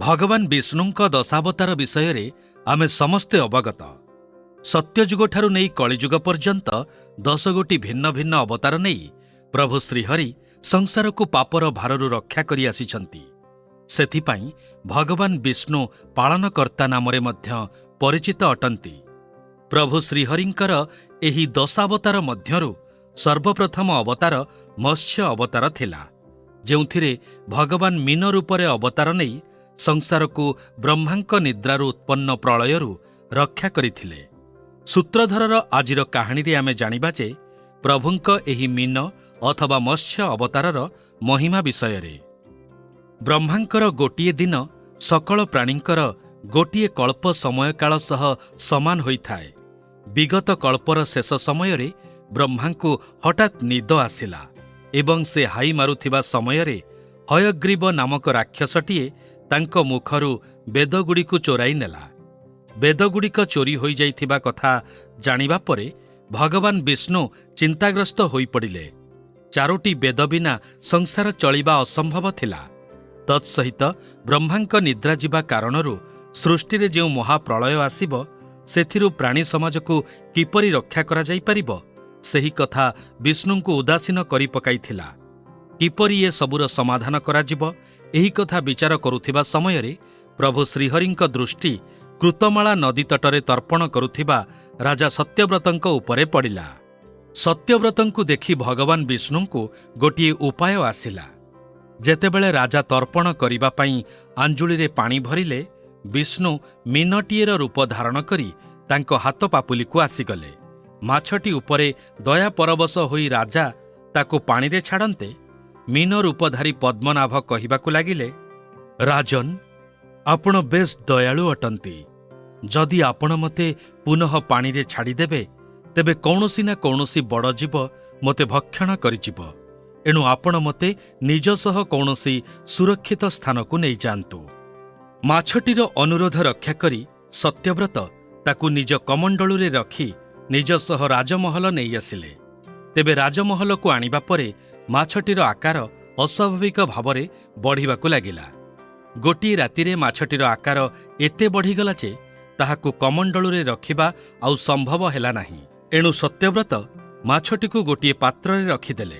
ଭଗବାନ ବିଷ୍ଣୁଙ୍କ ଦଶାବତାର ବିଷୟରେ ଆମେ ସମସ୍ତେ ଅବଗତ। ସତ୍ୟଯୁଗଠାରୁ ନେଇ କଳିଯୁଗ ପର୍ଯ୍ୟନ୍ତ 10 ଗୋଟି ଭିନ୍ନ ଭିନ୍ନ ଅବତାର ନେଇ ପ୍ରଭୁ ଶ୍ରୀହରି ସଂସାରକୁ ପାପର ଭାରରୁ ରକ୍ଷା କରି ଆସିଛନ୍ତି। ସେଥିପାଇଁ ଭଗବାନ ବିଷ୍ଣୁ ପାଳନକର୍ତ୍ତା ନାମରେ ମଧ୍ୟ ପରିଚିତ ଅଟନ୍ତି। ପ୍ରଭୁ ଶ୍ରୀହରିଙ୍କର ଏହି ଦଶାବତାର ମଧ୍ୟରୁ ସର୍ବପ୍ରଥମ ଅବତାର ମତ୍ସ୍ୟ ଅବତାର ଥିଲା, ଯେଉଁଥିରେ ଭଗବାନ ମୀନ ରୂପରେ ଅବତାର ନେଇ ସଂସାରକୁ ବ୍ରହ୍ମାଙ୍କ ନିଦ୍ରାରୁ ଉତ୍ପନ୍ନ ପ୍ରଳୟରୁ ରକ୍ଷା କରିଥିଲେ। ସୂତ୍ରଧରର ଆଜିର କାହାଣୀରେ ଆମେ ଜାଣିବା ଯେ ପ୍ରଭୁଙ୍କ ଏହି ମୀନ ଅଥବା ମତ୍ସ୍ୟ ଅବତାରର ମହିମା ବିଷୟରେ। ବ୍ରହ୍ମାଙ୍କର ଗୋଟିଏ ଦିନ ସକଳ ପ୍ରାଣୀଙ୍କର ଗୋଟିଏ କଳ୍ପ ସମୟକାଳ ସହ ସମାନ ହୋଇଥାଏ। ବିଗତ କଳ୍ପର ଶେଷ ସମୟରେ ବ୍ରହ୍ମାଙ୍କୁ ହଠାତ୍ ନିଦ ଆସିଲା ଏବଂ ସେ ହାଇ ମାରୁଥିବା ସମୟରେ ହୟଗ୍ରୀବ ନାମକ ରାକ୍ଷସଟିଏ ତାଙ୍କ ମୁଖରୁ ବେଦଗୁଡ଼ିକୁ ଚୋରାଇ ନେଲା। ବେଦଗୁଡ଼ିକ ଚୋରି ହୋଇଯାଇଥିବା କଥା ଜାଣିବା ପରେ ଭଗବାନ ବିଷ୍ଣୁ ଚିନ୍ତାଗ୍ରସ୍ତ ହୋଇପଡ଼ିଲେ। 4ଟି ବେଦ ବିନା ସଂସାର ଚଳିବା ଅସମ୍ଭବ ଥିଲା। ତତ୍ସହିତ ବ୍ରହ୍ମାଙ୍କ ନିଦ୍ରା ଯିବା କାରଣରୁ ସୃଷ୍ଟିରେ ଯେଉଁ ମହାପ୍ରଳୟ ଆସିବ, ସେଥିରୁ ପ୍ରାଣୀ ସମାଜକୁ କିପରି ରକ୍ଷା କରାଯାଇପାରିବ, ସେହି କଥା ବିଷ୍ଣୁଙ୍କୁ ଉଦାସୀନ କରି ପକାଇଥିଲା। କିପରି ଏ ସବୁର ସମାଧାନ କରାଯିବ, ଏହି କଥା ବିଚାର କରୁଥିବା ସମୟରେ ପ୍ରଭୁ ଶ୍ରୀହରିଙ୍କ ଦୃଷ୍ଟି କୃତମାଳା ନଦୀ ତଟରେ ତର୍ପଣ କରୁଥିବା ରାଜା ସତ୍ୟବ୍ରତଙ୍କ ଉପରେ ପଡ଼ିଲା। ସତ୍ୟବ୍ରତଙ୍କୁ ଦେଖି ଭଗବାନ ବିଷ୍ଣୁଙ୍କୁ ଗୋଟିଏ ଉପାୟ ଆସିଲା। ଯେତେବେଳେ ରାଜା ତର୍ପଣ କରିବା ପାଇଁ ଆଞ୍ଜୁଳିରେ ପାଣି ଭରିଲେ, ବିଷ୍ଣୁ ମୀନଟିଏର ରୂପ ଧାରଣ କରି ତାଙ୍କ ହାତ ପାପୁଲିକୁ ଆସିଗଲେ। ମାଛଟି ଉପରେ ଦୟା ପରବଶ ହୋଇ ରାଜା ତାକୁ ପାଣିରେ ଛାଡ଼ନ୍ତେ ମୀନ ରୂପଧାରୀ ପଦ୍ମନାଭ କହିବାକୁ ଲାଗିଲେ, ରାଜନ୍, ଆପଣ ବେଶ୍ ଦୟାଳୁ ଅଟନ୍ତି। ଯଦି ଆପଣ ମୋତେ ପୁନଃ ପାଣିରେ ଛାଡ଼ିଦେବେ, ତେବେ କୌଣସି ନା କୌଣସି ବଡ଼ ଜୀବ ମୋତେ ଭକ୍ଷଣ କରିଯିବ। ଏଣୁ ଆପଣ ମୋତେ ନିଜ ସହ କୌଣସି ସୁରକ୍ଷିତ ସ୍ଥାନକୁ ନେଇଯାଆନ୍ତୁ। ମାଛଟିର ଅନୁରୋଧ ରକ୍ଷା କରି ସତ୍ୟବ୍ରତ ତାକୁ ନିଜ କମଣ୍ଡଳୁରେ ରଖି ନିଜ ସହ ରାଜମହଲ ନେଇ ଆସିଲେ। ତେବେ ରାଜମହଲକୁ ଆଣିବା ପରେ ମାଛଟିର ଆକାର ଅସ୍ୱାଭାବିକ ଭାବରେ ବଢ଼ିବାକୁ ଲାଗିଲା। ଗୋଟିଏ ରାତିରେ ମାଛଟିର ଆକାର ଏତେ ବଢ଼ିଗଲା ଯେ ତାହାକୁ କମଣ୍ଡଳୁରେ ରଖିବା ଆଉ ସମ୍ଭବ ହେଲା ନାହିଁ। ଏଣୁ ସତ୍ୟବ୍ରତ ମାଛଟିକୁ ଗୋଟିଏ ପାତ୍ରରେ ରଖିଦେଲେ।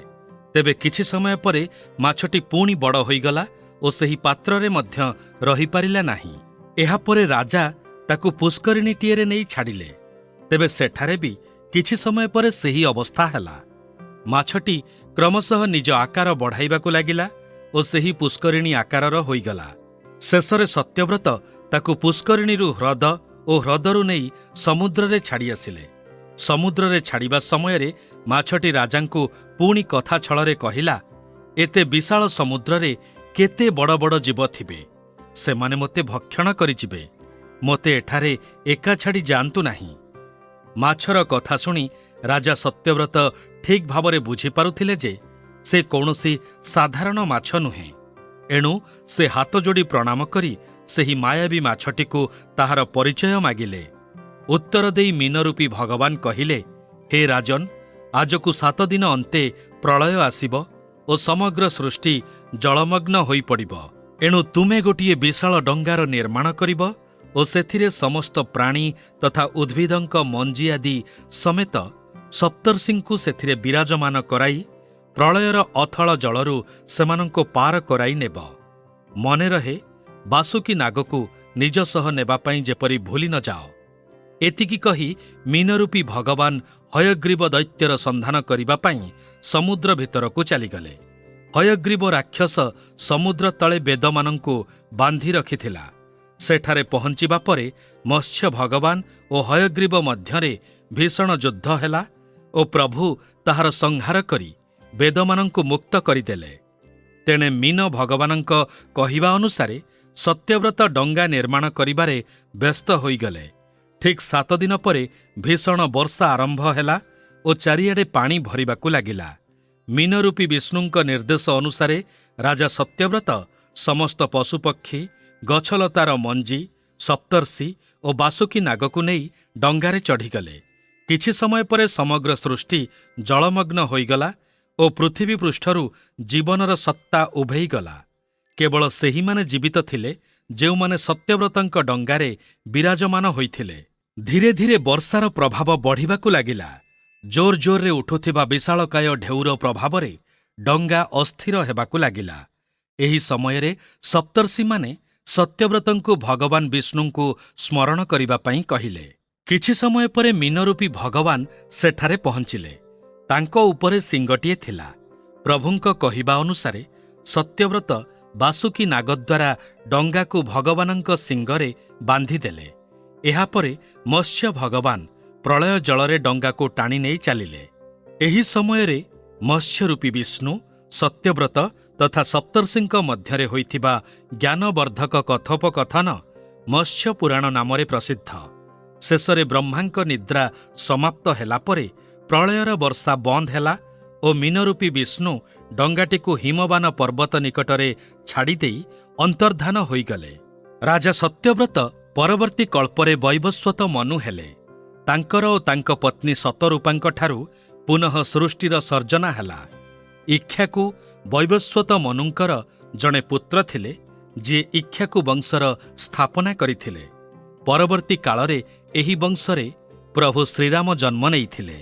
ତେବେ କିଛି ସମୟ ପରେ ମାଛଟି ପୁଣି ବଡ଼ ହୋଇଗଲା ଓ ସେହି ପାତ୍ରରେ ମଧ୍ୟ ରହିପାରିଲା ନାହିଁ। ଏହାପରେ ରାଜା ତାକୁ ପୁଷ୍କରିଣୀଟିଏରେ ନେଇ ଛାଡ଼ିଲେ। ତେବେ ସେଠାରେ ବି କିଛି ସମୟ ପରେ ସେହି ଅବସ୍ଥା ହେଲା। ମାଛଟି କ୍ରମଶଃ ନିଜ ଆକାର ବଢ଼ାଇବାକୁ ଲାଗିଲା ଓ ସେହି ପୁଷ୍କରିଣୀ ଆକାରର ହୋଇଗଲା। ଶେଷରେ ସତ୍ୟବ୍ରତ ତାକୁ ପୁଷ୍କରିଣୀରୁ ହ୍ରଦ ଓ ହ୍ରଦରୁ ନେଇ ସମୁଦ୍ରରେ ଛାଡ଼ି ଆସିଲେ। ସମୁଦ୍ରରେ ଛାଡ଼ିବା ସମୟରେ ମାଛଟି ରାଜାଙ୍କୁ ପୁଣି କଥା ଛଳରେ କହିଲା, ଏତେ ବିଶାଳ ସମୁଦ୍ରରେ କେତେ ବଡ଼ ବଡ଼ ଜୀବ ଥିବେ, ସେମାନେ ମୋତେ ଭକ୍ଷଣ କରିଯିବେ। ମୋତେ ଏଠାରେ ଏକା ଛାଡ଼ି ଯାଆନ୍ତୁ ନାହିଁ। ମାଛର କଥା ଶୁଣି ରାଜା ସତ୍ୟବ୍ରତ ଠିକ୍ ଭାବରେ ବୁଝିପାରୁଥିଲେ ଯେ ସେ କୌଣସି ସାଧାରଣ ମାଛ ନୁହେଁ। ଏଣୁ ସେ ହାତ ଯୋଡ଼ି ପ୍ରଣାମ କରି ସେହି ମାୟାବୀ ମାଛଟିକୁ ତାହାର ପରିଚୟ ମାଗିଲେ। ଉତ୍ତର ଦେଇ ମୀନରୂପୀ ଭଗବାନ କହିଲେ, ହେ ରାଜନ୍, ଆଜକୁ 7 ଦିନ ଅନ୍ତେ ପ୍ରଳୟ ଆସିବ ଓ ସମଗ୍ର ସୃଷ୍ଟି ଜଳମଗ୍ନ ହୋଇପଡ଼ିବ। ଏଣୁ ତୁମେ ଗୋଟିଏ ବିଶାଳ ଡଙ୍ଗାର ନିର୍ମାଣ କରିବ ଓ ସେଥିରେ ସମସ୍ତ ପ୍ରାଣୀ ତଥା ଉଦ୍ଭିଦଙ୍କ ମଞ୍ଜି ଆଦି ସମେତ ସପ୍ତର୍ଷିଙ୍କୁ ସେଥିରେ ବିରାଜମାନ କରାଇ ପ୍ରଳୟର ଅଥଳ ଜଳରୁ ସେମାନଙ୍କୁ ପାର କରାଇ ନେବ। ମନେ ରହେ, ବାସୁକୀ ନାଗକୁ ନିଜ ସହ ନେବା ପାଇଁ ଯେପରି ଭୁଲି ନ ଯାଅ। ଏତିକି କହି ମୀନରୂପୀ ଭଗବାନ ହୟଗ୍ରୀବ ଦୈତ୍ୟର ସନ୍ଧାନ କରିବା ପାଇଁ ସମୁଦ୍ର ଭିତରକୁ ଚାଲିଗଲେ। ହୟଗ୍ରୀବ ରାକ୍ଷସ ସମୁଦ୍ର ତଳେ ବେଦମାନଙ୍କୁ ବାନ୍ଧି ରଖିଥିଲା। ସେଠାରେ ପହଞ୍ଚିବା ପରେ ମତ୍ସ୍ୟ ଭଗବାନ ଓ ହୟଗ୍ରୀବ ମଧ୍ୟରେ ଭୀଷଣ ଯୁଦ୍ଧ ହେଲା ଓ ପ୍ରଭୁ ତାହାର ସଂହାର କରି ବେଦମାନଙ୍କୁ ମୁକ୍ତ କରିଦେଲେ। ତେଣେ ମୀନ ଭଗବାନଙ୍କ କହିବା ଅନୁସାରେ ସତ୍ୟବ୍ରତ ଡଙ୍ଗା ନିର୍ମାଣ କରିବାରେ ବ୍ୟସ୍ତ ହୋଇଗଲେ। ଠିକ୍ 7 ଦିନ ପରେ ଭୀଷଣ ବର୍ଷା ଆରମ୍ଭ ହେଲା ଓ ଚାରିଆଡ଼େ ପାଣି ଭରିବାକୁ ଲାଗିଲା। ମୀନରୂପୀ ବିଷ୍ଣୁଙ୍କ ନିର୍ଦ୍ଦେଶ ଅନୁସାରେ ରାଜା ସତ୍ୟବ୍ରତ ସମସ୍ତ ପଶୁପକ୍ଷୀ, ଗଛଲତାର ମଞ୍ଜି, ସପ୍ତର୍ଷି ଓ ବାସୁକୀ ନାଗକୁ ନେଇ ଡଙ୍ଗାରେ ଚଢ଼ିଗଲେ। କିଛି ସମୟ ପରେ ସମଗ୍ର ସୃଷ୍ଟି ଜଳମଗ୍ନ ହୋଇଗଲା ଓ ପୃଥିବୀ ପୃଷ୍ଠରୁ ଜୀବନର ସତ୍ତା ଉଭେଇଗଲା। କେବଳ ସେହିମାନେ ଜୀବିତ ଥିଲେ ଯେଉଁମାନେ ସତ୍ୟବ୍ରତଙ୍କ ଡଙ୍ଗାରେ ବିରାଜମାନ ହୋଇଥିଲେ। ଧୀରେ ଧୀରେ ବର୍ଷାର ପ୍ରଭାବ ବଢ଼ିବାକୁ ଲାଗିଲା। ଜୋର ଜୋରରେ ଉଠୁଥିବା ବିଶାଳକାୟ ଢେଉର ପ୍ରଭାବରେ ଡଙ୍ଗା ଅସ୍ଥିର ହେବାକୁ ଲାଗିଲା। ଏହି ସମୟରେ ସପ୍ତର୍ଷିମାନେ ସତ୍ୟବ୍ରତଙ୍କୁ ଭଗବାନ ବିଷ୍ଣୁଙ୍କୁ ସ୍ମରଣ କରିବା ପାଇଁ କହିଲେ। କିଛି ସମୟ ପରେ ମୀନରୂପୀ ଭଗବାନ ସେଠାରେ ପହଞ୍ଚିଲେ। ତାଙ୍କ ଉପରେ ଶିଙ୍ଗଟିଏ ଥିଲା। ପ୍ରଭୁଙ୍କ କହିବା ଅନୁସାରେ ସତ୍ୟବ୍ରତ ବାସୁକୀ ନାଗ ଦ୍ୱାରା ଡଙ୍ଗାକୁ ଭଗବାନଙ୍କ ଶିଙ୍ଗରେ ବାନ୍ଧିଦେଲେ। ଏହାପରେ ମତ୍ସ୍ୟ ଭଗବାନ ପ୍ରଳୟ ଜଳରେ ଡଙ୍ଗାକୁ ଟାଣି ନେଇ ଚାଲିଲେ। ଏହି ସମୟରେ ମତ୍ସ୍ୟରୂପୀ ବିଷ୍ଣୁ ସତ୍ୟବ୍ରତ ତଥା ସପ୍ତର୍ଷିଙ୍କ ମଧ୍ୟରେ ହୋଇଥିବା ଜ୍ଞାନବର୍ଦ୍ଧକ କଥୋପକଥନ ମତ୍ସ୍ୟ ପୁରାଣ ନାମରେ ପ୍ରସିଦ୍ଧ। ଶେଷରେ ବ୍ରହ୍ମାଙ୍କ ନିଦ୍ରା ସମାପ୍ତ ହେଲା ପରେ ପ୍ରଳୟର ବର୍ଷା ବନ୍ଦ ହେଲା ଓ ମୀନରୂପୀ ବିଷ୍ଣୁ ଡଙ୍ଗାଟିକୁ ହିମବାନ ପର୍ବତ ନିକଟରେ ଛାଡ଼ିଦେଇ ଅନ୍ତର୍ଦ୍ଧାନ ହୋଇଗଲେ। ରାଜା ସତ୍ୟବ୍ରତ ପରବର୍ତ୍ତୀ କଳ୍ପରେ ବୈବସ୍ୱତ ମନୁ ହେଲେ। ତାଙ୍କର ଓ ତାଙ୍କ ପତ୍ନୀ ଶତରୂପାଙ୍କଠାରୁ ପୁନଃ ସୃଷ୍ଟିର ସର୍ଜନା ହେଲା। ଇକ୍ଷ୍ୱାକୁ ବୈବସ୍ୱତ ମନୁଙ୍କର ଜଣେ ପୁତ୍ର ଥିଲେ, ଯିଏ ଇକ୍ଷ୍ୱାକୁ ବଂଶର ସ୍ଥାପନା କରିଥିଲେ। ପରବର୍ତ୍ତୀ କାଳରେ ଏହି ବଂଶରେ ପ୍ରଭୁ ଶ୍ରୀରାମ ଜନ୍ମ ନେଇଥିଲେ।